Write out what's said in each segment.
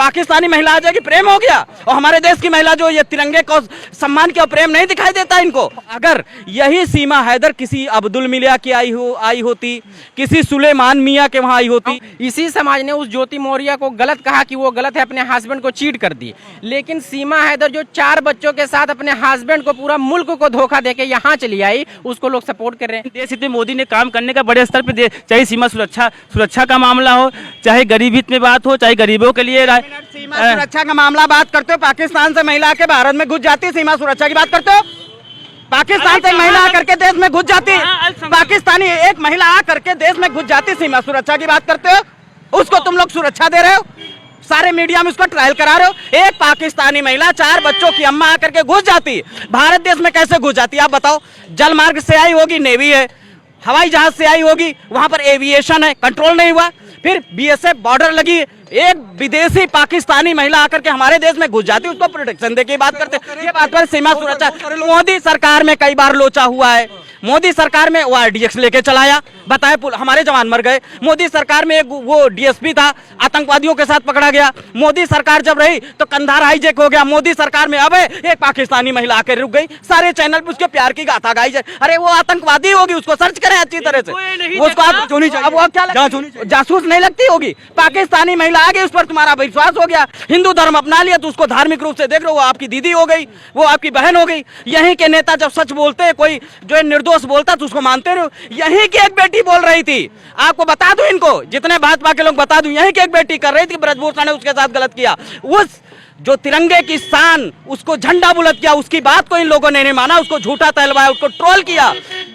पाकिस्तानी महिला आ जाएगी, प्रेम हो गया। और हमारे देश की महिला जो ये तिरंगे को सम्मान के प्रेम नहीं दिखाई देता इनको। अगर यही सीमा हैदर किसी अब्दुल मियां की आई होती, किसी सुलेमान मियां के वहां आई होती, इसी समाज ने उस ज्योति मौर्य को गलत कहा कि वो गलत है, अपने हस्बैंड को चीट कर दी। लेकिन सीमा हैदर जो 4 बच्चों के साथ अपने हस्बैंड को पूरा मुल्क को धोखा देके यहाँ चली आई, उसको लोग सपोर्ट कर रहे हैं। देश हित में मोदी ने काम करने का बड़े स्तर पे, चाहे सीमा सुरक्षा का मामला हो, चाहे गरीब हित में बात हो, चाहे गरीबों के लिए सीमा सुरक्षा का मामला बात करते हो, पाकिस्तान से महिला के भारत में घुस जाती, सीमा सुरक्षा की बात करते हो। पाकिस्तान से महिला आकर के देश में घुस जाती, पाकिस्तानी एक महिला आकर के देश में घुस जाती, सीमा सुरक्षा की बात करते हो, उसको तुम लोग सुरक्षा दे रहे हो, सारे मीडिया में उसको ट्रायल करा रहे हो। एक पाकिस्तानी महिला 4 बच्चों की अम्मा आकर के घुस जाती, भारत देश में कैसे घुस जाती आप बताओ? जल मार्ग से आई होगी, नेवी है, हवाई जहाज से आई होगी, वहां पर एविएशन है, कंट्रोल नहीं हुआ, फिर बीएसएफ बॉर्डर लगी, एक विदेशी पाकिस्तानी महिला आकर के हमारे देश में घुस जाती, उसको प्रोटेक्शन दे के बात करते। ये बात पर सीमा सुरक्षा मोदी सरकार में कई बार लोचा हुआ है। मोदी सरकार में वो आरडीएक्स लेके चलाया, बताए हमारे जवान मर गए। मोदी सरकार में एक वो डीएसपी था, आतंकवादियों के साथ पकड़ा गया। मोदी सरकार जब रही तो कंधार हाईजैक हो गया। मोदी सरकार में अब एक पाकिस्तानी महिला आकर रुक गई, सारे चैनल पे उसके प्यार की गाथा गाई जाए। अरे वो आतंकवादी होगी, उसको सर्च करें अच्छी तरह से, उसको अब वो क्या जासूस नहीं लगती होगी। पाकिस्तानी महिला आ गई, उस पर तुम्हारा विश्वास हो गया, हिंदू धर्म अपना लिया, तो उसको धार्मिक रूप से देख रहे हो, वो आपकी दीदी हो गई, वो आपकी बहन हो गई। यहीं के नेता जब सच बोलते हैं, कोई जो है निर्दोष बोलता तो उसको मानते रहो। यहीं की एक बेटी बोल रही थी, आपको बता दूं, इनको जितने भाजपा के लोग बता दूं, यहीं की एक बेटी कर रही थी, ब्रजभूषण ने उसके साथ गलत किया। उस जो तिरंगे की शान, उसको झंडा बुलंद किया, उसकी बात को इन लोगों ने नहीं माना, उसको झूठा तहलवाया, उसको ट्रोल किया,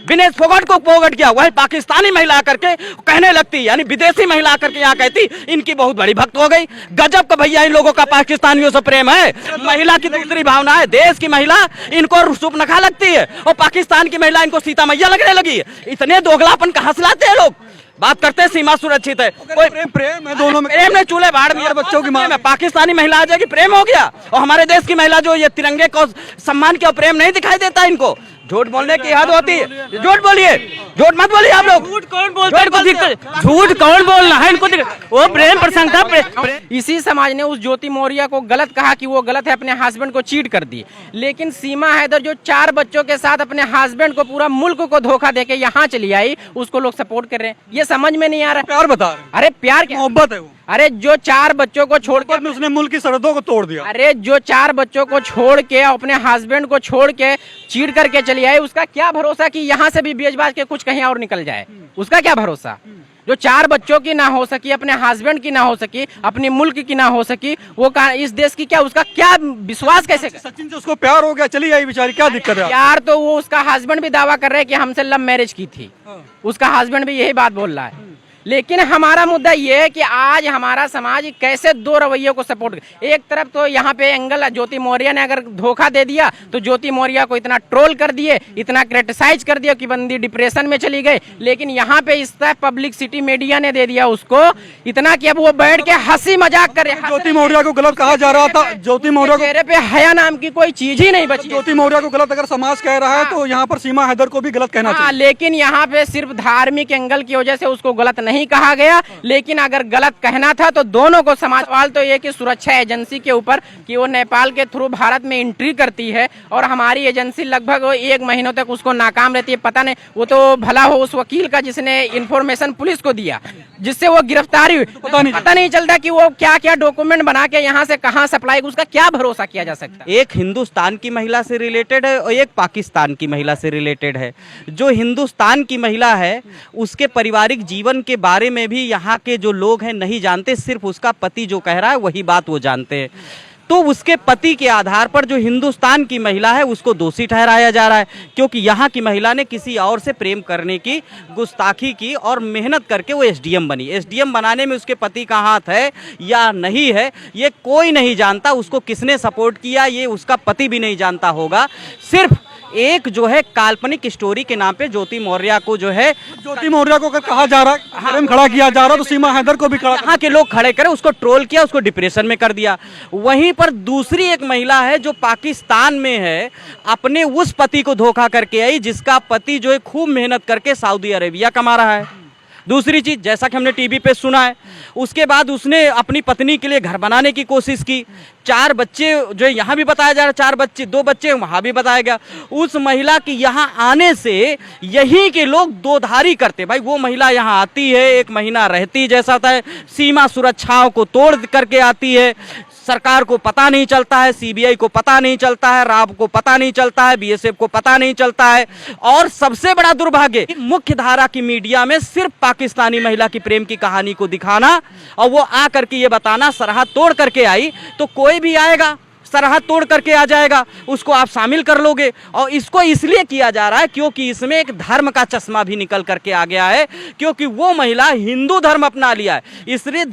विनेश फोगाट को फोगट किया। वही पाकिस्तानी महिला करके कहने लगती, यानी विदेशी महिला करके यहाँ कहती इनकी बहुत बड़ी भक्त हो गई। गजब का भैया इन लोगों का पाकिस्तानियों से प्रेम है, महिला की दूसरी भावना है। देश की महिला इनको सुपनखा लगती है और पाकिस्तान की महिला इनको सीता मैया लगने लगी। इतने दोगलापन कहाँ से लाते हैं लोग? बात करते हैं सीमा सुरक्षित है, कोई प्रेम है दोनों में, प्रेम ने चूल्हे बाढ़ में बच्चों की मां में पाकिस्तानी महिला आ जाएगी, प्रेम हो गया। और हमारे देश की महिला जो ये तिरंगे को सम्मान के प्रेम नहीं दिखाई देता इनको। झूठ बोलने की हद होती है, झूठ बोलिए, झूठ मत बोलिए आप लोग। झूठ कौन बोलता है? झूठ कौन बोलना है इनको? वो प्रेम प्रसंग था। इसी समाज ने उस ज्योति मौर्य को गलत कहा कि वो गलत है, अपने हस्बैंड को चीट कर दी। लेकिन सीमा हैदर जो 4 बच्चों के साथ अपने हस्बैंड को पूरा मुल्क को धोखा देके यहाँ चली आई, उसको लोग सपोर्ट कर रहे हैं। ये समझ में नहीं आ रहा। प्यार बता रहे, अरे प्यार क्या, मोहब्बत है वो। अरे जो 4 बच्चों को छोड़ के उसने मुल्क की सरहदों को तोड़ दिया। अरे जो 4 बच्चों को छोड़ के, अपने हस्बैंड को छोड़ के चीट करके चली आई, उसका क्या भरोसा कि यहाँ से भी बेच-बाच के कुछ कहीं और निकल जाए? उसका क्या भरोसा? जो 4 बच्चों की ना हो सकी, अपने हस्बैंड की ना हो सकी, अपनी मुल्क की ना हो सकी, वो इस देश की क्या, उसका क्या विश्वास कैसे? सचिन से उसको प्यार हो गया, चली आई बेचारी, क्या दिक्कत है? यार तो वो उसका हस्बैंड भी दावा कर रहे हैं कि हमसे लव मैरिज की थी, उसका हस्बैंड भी यही बात बोल रहा है। लेकिन हमारा मुद्दा ये है कि आज हमारा समाज कैसे 2 रवैयों को सपोर्ट करे। एक तरफ तो यहाँ पे एंगल ज्योति मौर्य ने अगर धोखा दे दिया तो ज्योति मौर्य को इतना ट्रोल कर दिए, इतना क्रिटिसाइज कर दिया कि बंदी डिप्रेशन में चली गई। लेकिन यहाँ पे इस तरह पब्लिसिटी मीडिया ने दे दिया उसको इतना कि अब वो बैठ के हंसी मजाक करे। ज्योति मौर्य को गलत कहा जा रहा था, ज्योति मौर्य को चेहरे पे हया नाम की कोई चीज ही नहीं बची। ज्योति मौर्य को गलत अगर समाज कह रहा है तो यहाँ पर सीमा हैदर को भी गलत कहना चाहिए। लेकिन यहाँ पे सिर्फ धार्मिक एंगल की वजह से उसको गलत नहीं कहा गया। लेकिन अगर गलत कहना था तो दोनों को समाज। सवाल तो ये कि सुरक्षा एजेंसी के ऊपर कि वो नेपाल के थ्रू भारत में एंट्री करती है और हमारी एजेंसी लगभग 1 महीनों तक उसको नाकाम रहती है। पता नहीं, वो तो भला हो उस वकील का जिसने इंफॉर्मेशन पुलिस को दिया, जिससे वो गिरफ्तारी हुई। पता नहीं चलता कि वो क्या क्या डॉक्यूमेंट बना के यहाँ से कहाँ सप्लाई, उसका क्या भरोसा किया जा सकता है? एक हिंदुस्तान की महिला से रिलेटेड है और एक पाकिस्तान की महिला से रिलेटेड है। जो हिंदुस्तान की महिला है उसके पारिवारिक जीवन के बारे में भी यहाँ के जो लोग हैं नहीं जानते, सिर्फ उसका पति जो कह रहा है वही बात वो जानते हैं। तो उसके पति के आधार पर जो हिंदुस्तान की महिला है उसको दोषी ठहराया जा रहा है, क्योंकि यहाँ की महिला ने किसी और से प्रेम करने की गुस्ताखी की और मेहनत करके वो एसडीएम बनी। एसडीएम बनाने में उसके पति का हाथ है या नहीं है ये कोई नहीं जानता। उसको किसने सपोर्ट किया ये उसका पति भी नहीं जानता होगा। सिर्फ एक जो है काल्पनिक स्टोरी के नाम पे ज्योति मौर्य को जो है, ज्योति मौर्य को कहा जा रहा है, खड़ा किया जा रहा है, तो सीमा हैदर को भी यहाँ के लोग खड़े करे, उसको ट्रोल किया, उसको डिप्रेशन में कर दिया। वहीं पर दूसरी एक महिला है जो पाकिस्तान में है, अपने उस पति को धोखा करके आई जिसका पति जो है खूब मेहनत करके सऊदी अरेबिया कमा रहा है। दूसरी चीज, जैसा कि हमने टीवी पे सुना है, उसके बाद उसने अपनी पत्नी के लिए घर बनाने की कोशिश की। 4 बच्चे जो यहाँ भी बताया जा रहा है, 4 बच्चे, 2 बच्चे वहां भी बताया गया। उस महिला की यहाँ आने से यहीं के लोग दोधारी करते, भाई वो महिला यहाँ आती है, 1 महीना रहती, जैसा होता है सीमा सुरक्षाओं को तोड़ करके आती है, सरकार को पता नहीं चलता है, सीबीआई को पता नहीं चलता है, राब को पता नहीं चलता है, बीएसएफ को पता नहीं चलता है। और सबसे बड़ा दुर्भाग्य, मुख्य धारा की मीडिया में सिर्फ पाकिस्तानी महिला की प्रेम की कहानी को दिखाना और वो आ करके ये बताना सरहद तोड़ करके आई, तो कोई भी आएगा सरहद तोड़ करके आ जाएगा, उसको आप शामिल कर लोगे। और इसको इसलिए किया जा रहा है क्योंकि इसमें एक धर्म का चश्मा भी निकल करके आ गया है, क्योंकि वो महिला हिंदू धर्म अपना लिया है, इसलिए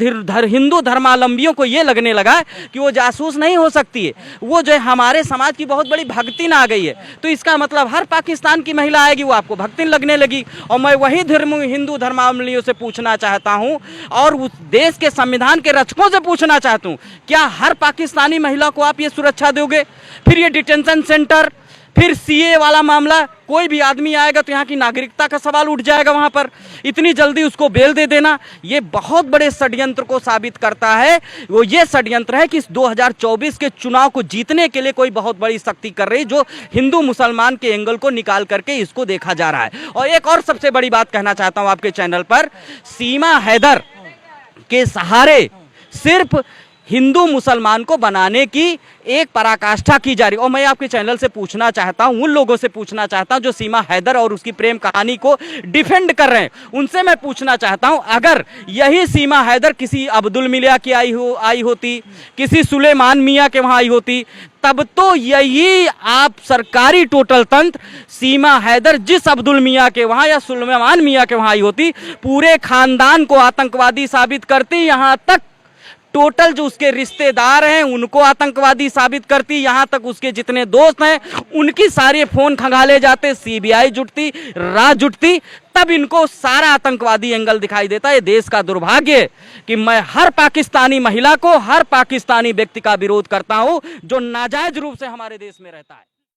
हिंदू धर्मावलंबियों को ये लगने लगा है कि वो जासूस नहीं हो सकती है, वो जो है हमारे समाज की बहुत बड़ी भक्तिन आ गई है, तो इसका मतलब हर पाकिस्तान की महिला आएगी वो आपको भक्तिन लगने लगी। और मैं वही हिंदू धर्मावलंबियों से पूछना चाहता हूँ और उस देश के संविधान के रचकों से पूछना चाहता हूँ, क्या हर पाकिस्तानी महिला को आप ये सुरक्षा दोगे? फिर ये डिटेंशन सेंटर, फिर सीए वाला मामला, कोई भी आदमी आएगा तो यहाँ की नागरिकता का सवाल उठ जाएगा, वहां पर इतनी जल्दी उसको बेल दे देना, ये बहुत बड़े षड्यंत्र को साबित करता है। वो ये षड्यंत्र है कि इस 2024 के चुनाव को जीतने के लिए कोई बहुत बड़ी शक्ति कर रही, जो हिंदू मुसलमान के एंगल को निकाल करके इसको देखा जा रहा है। और एक और सबसे बड़ी बात कहना चाहता हूं आपके चैनल पर, सीमा हैदर के सहारे सिर्फ हिंदू मुसलमान को बनाने की एक पराकाष्ठा की जा रही। और मैं आपके चैनल से पूछना चाहता हूं, उन लोगों से पूछना चाहता हूं जो सीमा हैदर और उसकी प्रेम कहानी को डिफेंड कर रहे हैं, उनसे मैं पूछना चाहता हूं, अगर यही सीमा हैदर किसी अब्दुल मियां की आई होती, किसी सुलेमान मियां के वहां आई होती, तब तो यही आप सरकारी टोटल तंत्र सीमा हैदर जिस अब्दुल मियां के वहां या सुलेमान मियां के वहां आई होती, पूरे खानदान को आतंकवादी साबित करती, यहां तक टोटल जो उसके रिश्तेदार हैं उनको आतंकवादी साबित करती, यहां तक उसके जितने दोस्त हैं उनकी सारे फोन खंगाले जाते, सीबीआई जुटती, राज जुटती, तब इनको सारा आतंकवादी एंगल दिखाई देता। है देश का दुर्भाग्य कि मैं हर पाकिस्तानी महिला को, हर पाकिस्तानी व्यक्ति का विरोध करता हूं जो नाजायज रूप से हमारे देश में रहता है।